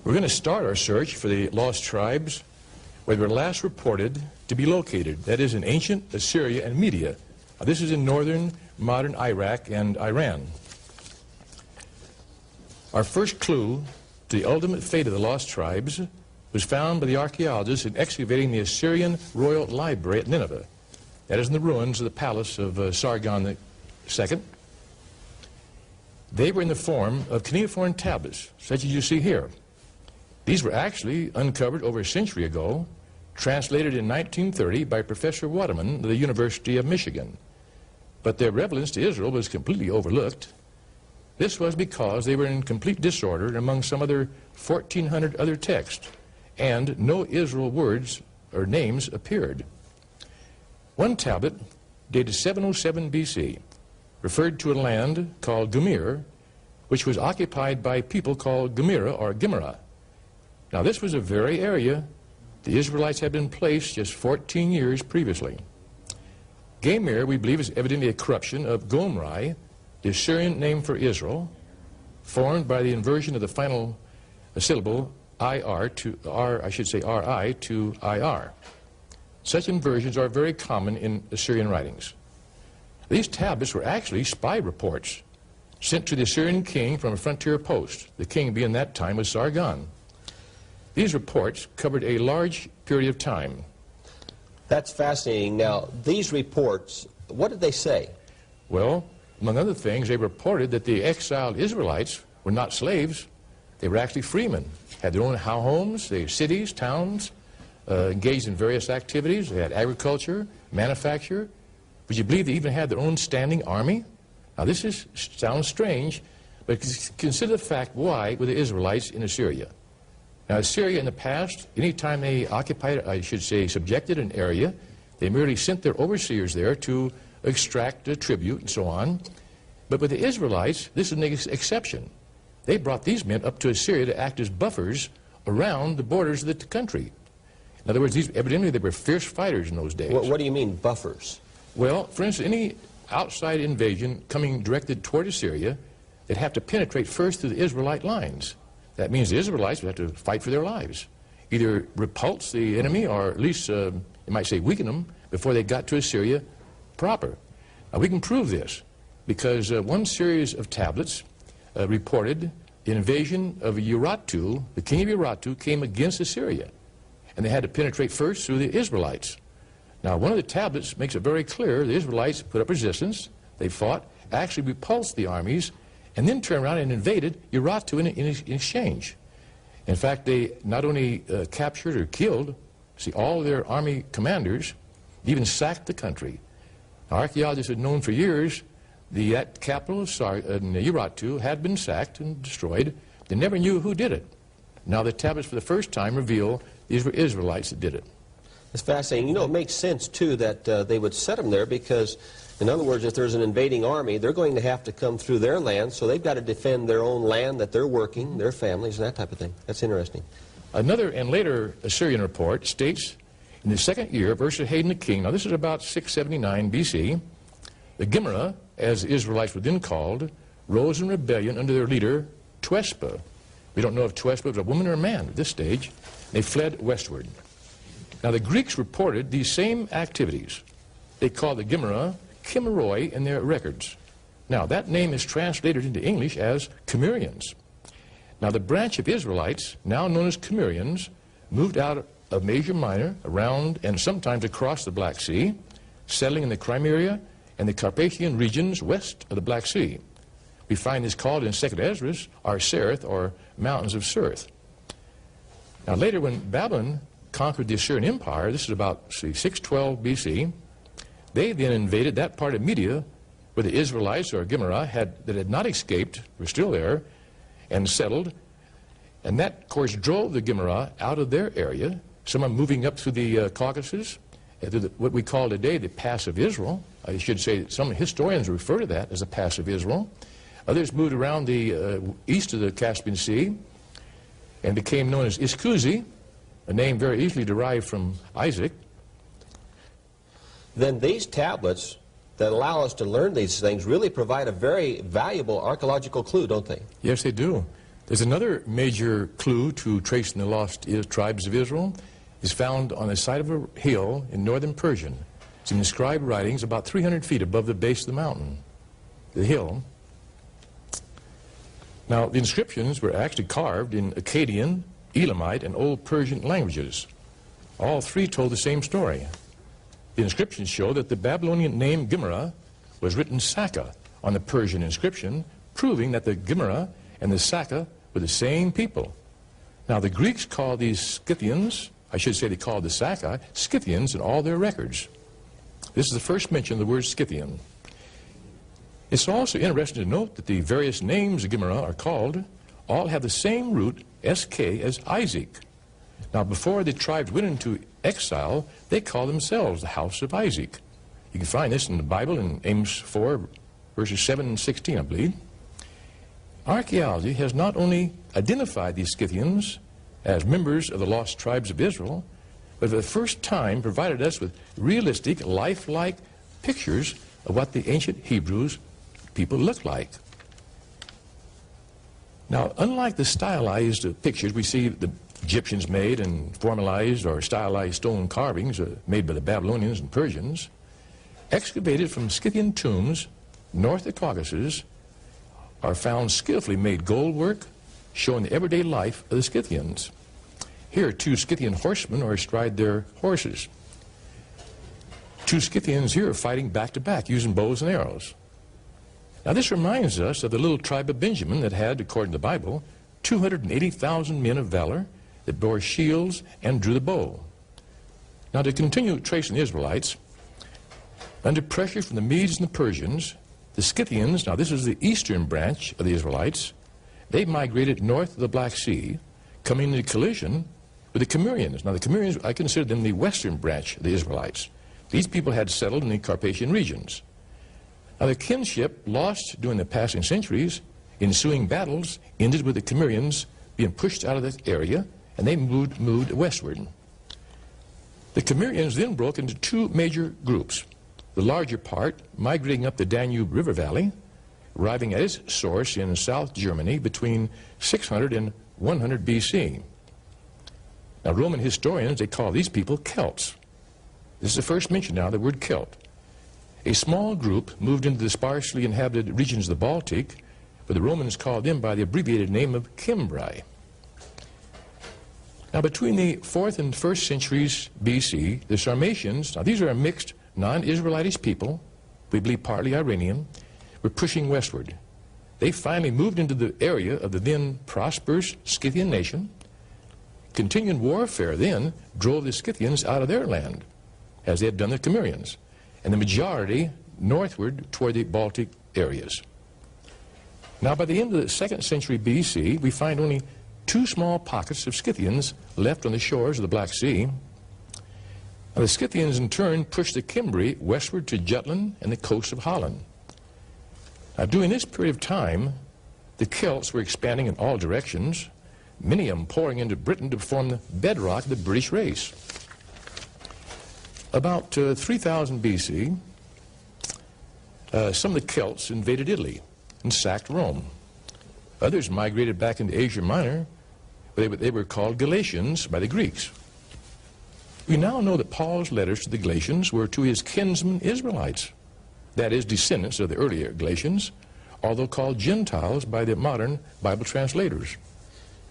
We're going to start our search for the lost tribes where they were last reported to be located. That is in ancient Assyria and Media. Now, this is in northern modern Iraq and Iran. Our first clue to the ultimate fate of the lost tribes was found by the archaeologists in excavating the Assyrian royal library at Nineveh. That is in the ruins of the palace of Sargon II. They were in the form of cuneiform tablets, such as you see here. These were actually uncovered over a century ago, translated in 1930 by Professor Waterman of the University of Michigan. But their relevance to Israel was completely overlooked. This was because they were in complete disorder among some other 1,400 other texts, and no Israel words or names appeared. One tablet, dated 707 BC, referred to a land called Gumir, which was occupied by people called Gumira or Gimera. Now, this was a very area the Israelites had been placed just 14 years previously. Gamir, we believe, is evidently a corruption of Gomri, the Assyrian name for Israel, formed by the inversion of the final syllable IR to R, I should say RI to IR. Such inversions are very common in Assyrian writings. These tablets were actually spy reports sent to the Assyrian king from a frontier post. The king being that time was Sargon. These reports covered a large period of time. That's fascinating. Now, these reports, what did they say? Well, among other things, they reported that the exiled Israelites were not slaves. They were actually freemen, had their own homes, their cities, towns, engaged in various activities. They had agriculture, manufacture. Would you believe they even had their own standing army? Now, this sounds strange, but consider the fact why were the Israelites in Assyria. Now, Assyria in the past, anytime they occupied, I should say, subjected an area, they merely sent their overseers there to extract a tribute and so on. But with the Israelites, this is an exception. They brought these men up to Assyria to act as buffers around the borders of the country. In other words, evidently they were fierce fighters in those days. What do you mean, buffers? Well, for instance, any outside invasion coming directed toward Assyria, they'd have to penetrate first through the Israelite lines. That means the Israelites would have to fight for their lives, either repulse the enemy or at least, you might say, weaken them before they got to Assyria proper. Now, we can prove this because one series of tablets reported the invasion of Urartu. The king of Urartu came against Assyria, and they had to penetrate first through the Israelites. Now, one of the tablets makes it very clear the Israelites put up resistance, they fought, actually repulsed the armies, and then turned around and invaded Urartu in exchange. In fact, they not only captured or killed, all their army commanders, even sacked the country. Now, archaeologists had known for years that capital of Urartu had been sacked and destroyed. They never knew who did it. Now the tablets for the first time reveal these were Israelites that did it. It's fascinating. You know, it makes sense, too, that they would set them there because, in other words, if there's an invading army, they're going to have to come through their land, so they've got to defend their own land that they're working, their families, and that type of thing. That's interesting. Another and later Assyrian report states, in the second year of Esarhaddon the king, now this is about 679 BC, the Gimera, as the Israelites were then called, rose in rebellion under their leader, Tuespa. We don't know if Tuespa was a woman or a man at this stage. They fled westward. Now, the Greeks reported these same activities. They called the Gimera Chimeroi in their records. Now, that name is translated into English as Cimmerians. Now, the branch of Israelites, now known as Cimmerians, moved out of Asia Minor, around and sometimes across the Black Sea, settling in the Crimea and the Carpathian regions west of the Black Sea. We find this called in 2nd Ezra, Arsereth, or Mountains of Sereth. Now, later when Babylon conquered the Assyrian Empire, this is about 612 BC, they then invaded that part of Media where the Israelites, or Gimera, that had not escaped, were still there, and settled. And that, of course, drove the Gimera out of their area, some of them moving up through the Caucasus, what we call today the Pass of Israel. I should say that some historians refer to that as the Pass of Israel. Others moved around the east of the Caspian Sea and became known as Iskuzi, a name very easily derived from Isaac. Then these tablets that allow us to learn these things really provide a very valuable archaeological clue, don't they? Yes, they do. There's another major clue to tracing the lost tribes of Israel. Is found on the side of a hill in northern Persia. It's in inscribed writings about 300 feet above the base of the mountain, the hill. Now, the inscriptions were actually carved in Akkadian, Elamite, and Old Persian languages. All three told the same story. The inscriptions show that the Babylonian name Gimra was written Saka on the Persian inscription, proving that the Gimra and the Saka were the same people. Now, the Greeks called these Scythians, I should say they called the Saka, Scythians in all their records. This is the first mention of the word Scythian. It's also interesting to note that the various names of Gimra are called all have the same root, SK, as Isaac. Now, before the tribes went into exile, they called themselves the house of Isaac. You can find this in the Bible in Amos 4, verses 7 and 16, I believe. Archaeology has not only identified these Scythians as members of the lost tribes of Israel, but for the first time provided us with realistic, lifelike pictures of what the ancient Hebrews people looked like. Now, unlike the stylized pictures we see the Egyptians made and formalized or stylized stone carvings made by the Babylonians and Persians, excavated from Scythian tombs north of the Caucasus are found skillfully made gold work showing the everyday life of the Scythians. Here, two Scythian horsemen are astride their horses. Two Scythians here are fighting back to back using bows and arrows. Now, this reminds us of the little tribe of Benjamin that had, according to the Bible, 280,000 men of valor that bore shields and drew the bow. Now, to continue tracing the Israelites, under pressure from the Medes and the Persians, the Scythians, now this is the eastern branch of the Israelites, they migrated north of the Black Sea, coming into collision with the Cimmerians. Now, the Cimmerians, I consider them the western branch of the Israelites. These people had settled in the Carpathian regions. Now, the kinship lost during the passing centuries, ensuing battles, ended with the Cimmerians being pushed out of the area, and they moved westward. The Cimmerians then broke into two major groups. The larger part migrating up the Danube River Valley, arriving at its source in South Germany between 600 and 100 BC. Now, Roman historians, they call these people Celts. This is the first mention now of the word Celt. A small group moved into the sparsely inhabited regions of the Baltic, but the Romans called them by the abbreviated name of Cimbri. Now, between the 4th and 1st centuries BC, the Sarmatians, now these are a mixed non-Israelitish people, we believe partly Iranian, were pushing westward. They finally moved into the area of the then prosperous Scythian nation. Continuing warfare then drove the Scythians out of their land, as they had done the Cimmerians, and the majority northward toward the Baltic areas. Now, by the end of the 2nd century BC, we find only two small pockets of Scythians left on the shores of the Black Sea. Now, the Scythians, in turn, pushed the Cimbri westward to Jutland and the coast of Holland. Now, during this period of time, the Celts were expanding in all directions, many of them pouring into Britain to form the bedrock of the British race. About 3000 BC, some of the Celts invaded Italy and sacked Rome. Others migrated back into Asia Minor, where they were called Galatians by the Greeks. We now know that Paul's letters to the Galatians were to his kinsmen Israelites, that is, descendants of the earlier Galatians, although called Gentiles by the modern Bible translators.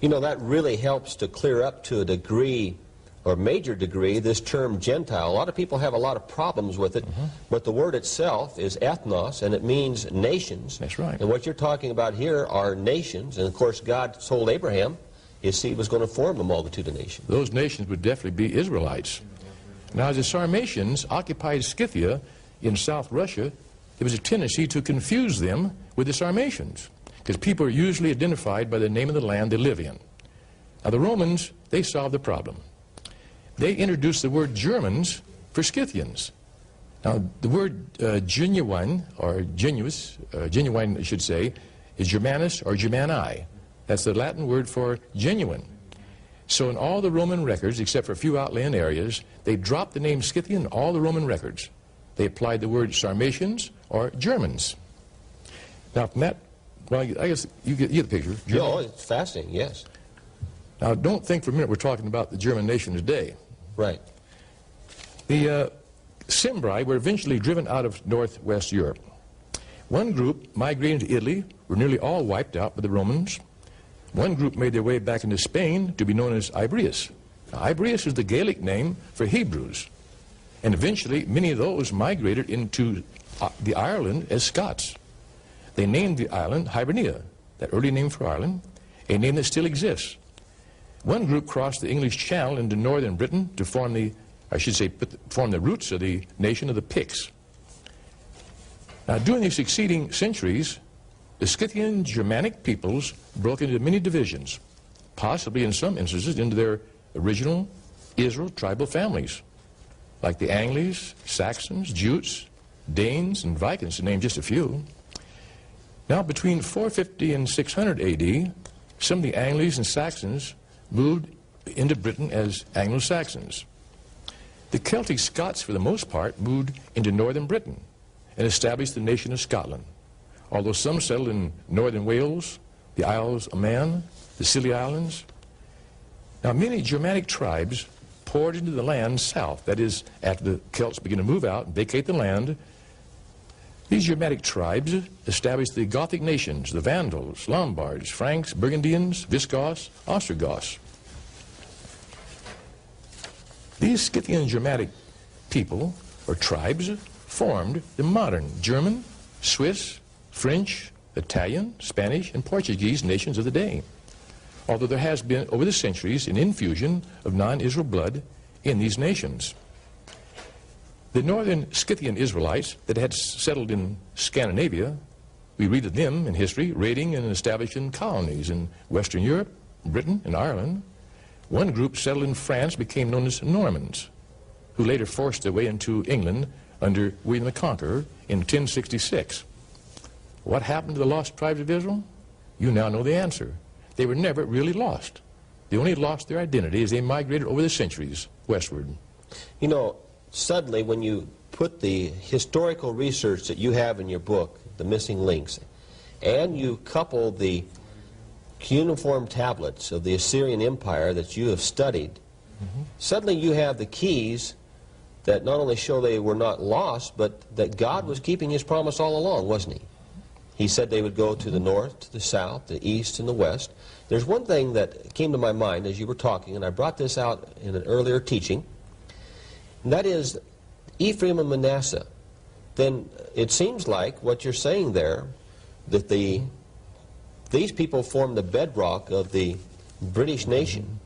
You know, that really helps to clear up to a degree, or major degree, this term Gentile. A lot of people have a lot of problems with it, but the word itself is ethnos, and it means nations. That's right. And what you're talking about here are nations, and of course God told Abraham his seed was going to form a multitude of nations. Those nations would definitely be Israelites. Now, as the Sarmatians occupied Scythia in South Russia, there was a tendency to confuse them with the Sarmatians, because people are usually identified by the name of the land they live in. Now, the Romans, they solved the problem. They introduced the word Germans for Scythians. Now, the word genuine, or genuine, I should say, is Germanus or Germani. That's the Latin word for genuine. So in all the Roman records, except for a few outland areas, they dropped the name Scythian in all the Roman records. They applied the word Sarmatians or Germans. Now, from that Well, I guess you get the picture. No, it's fascinating, yes. Now, don't think for a minute we're talking about the German nation today. Right. The Cimbri were eventually driven out of northwest Europe. One group migrating to Italy were nearly all wiped out by the Romans. One group made their way back into Spain to be known as Ibrius. Now, Ibrius is the Gaelic name for Hebrews. And eventually, many of those migrated into the Ireland as Scots. They named the island Hibernia, that early name for Ireland, a name that still exists. One group crossed the English Channel into northern Britain to form the, form the roots of the nation of the Picts. Now, during the succeeding centuries, the Scythian Germanic peoples broke into many divisions, possibly in some instances into their original Israel tribal families, like the Angles, Saxons, Jutes, Danes, and Vikings, to name just a few. Now, between 450 and 600 AD, some of the Angles and Saxons moved into Britain as Anglo-Saxons. The Celtic Scots, for the most part, moved into northern Britain and established the nation of Scotland, although some settled in northern Wales, the Isles of Man, the Scilly Islands. Now, many Germanic tribes poured into the land south, that is, after the Celts began to move out and vacate the land. These Germanic tribes established the Gothic nations, the Vandals, Lombards, Franks, Burgundians, Visigoths, Ostrogoths. These Scythian Germanic people, or tribes, formed the modern German, Swiss, French, Italian, Spanish, and Portuguese nations of the day, although there has been, over the centuries, an infusion of non-Israel blood in these nations. The northern Scythian Israelites that had settled in Scandinavia, we read of them in history raiding and establishing colonies in Western Europe, Britain, and Ireland. One group settled in France became known as Normans, who later forced their way into England under William the Conqueror in 1066. What happened to the lost tribes of Israel? You now know the answer. They were never really lost. They only lost their identity as they migrated over the centuries westward. You know, suddenly when you put the historical research that you have in your book, The Missing Links, and you couple the cuneiform tablets of the Assyrian Empire that you have studied, suddenly you have the keys that not only show they were not lost, but that God was keeping his promise all along, wasn't he? He said they would go to the north, to the south, the east, and the west. There's one thing that came to my mind as you were talking, and I brought this out in an earlier teaching, and that is Ephraim and Manasseh. Then it seems like what you're saying there, that these people formed the bedrock of the British nation,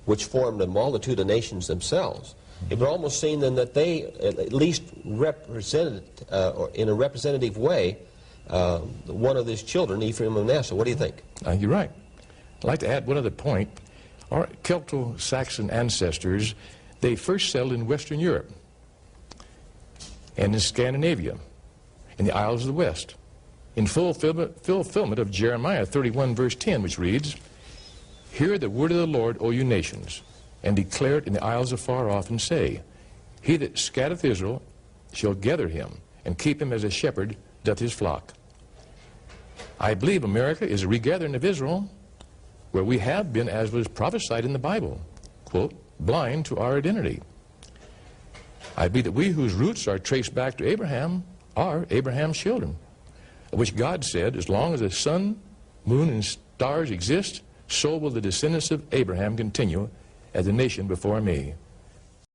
which formed a multitude of nations themselves. It would almost seem then that they at least represented, or in a representative way, one of his children, Ephraim and Manasseh. What do you think? You're right. I'd like to add one other point. Our Celto-Saxon ancestors, they first settled in Western Europe and in Scandinavia, in the Isles of the West, in fulfillment of Jeremiah 31, verse 10, which reads, "Hear the word of the Lord, O you nations, and declare it in the isles afar off, and say, He that scattereth Israel shall gather him, and keep him as a shepherd doth his flock." I believe America is a regathering of Israel, where we have been, as was prophesied in the Bible, quote, blind to our identity. I believe that we whose roots are traced back to Abraham are Abraham's children, of which God said, as long as the sun, moon, and stars exist, so will the descendants of Abraham continue as a nation before me.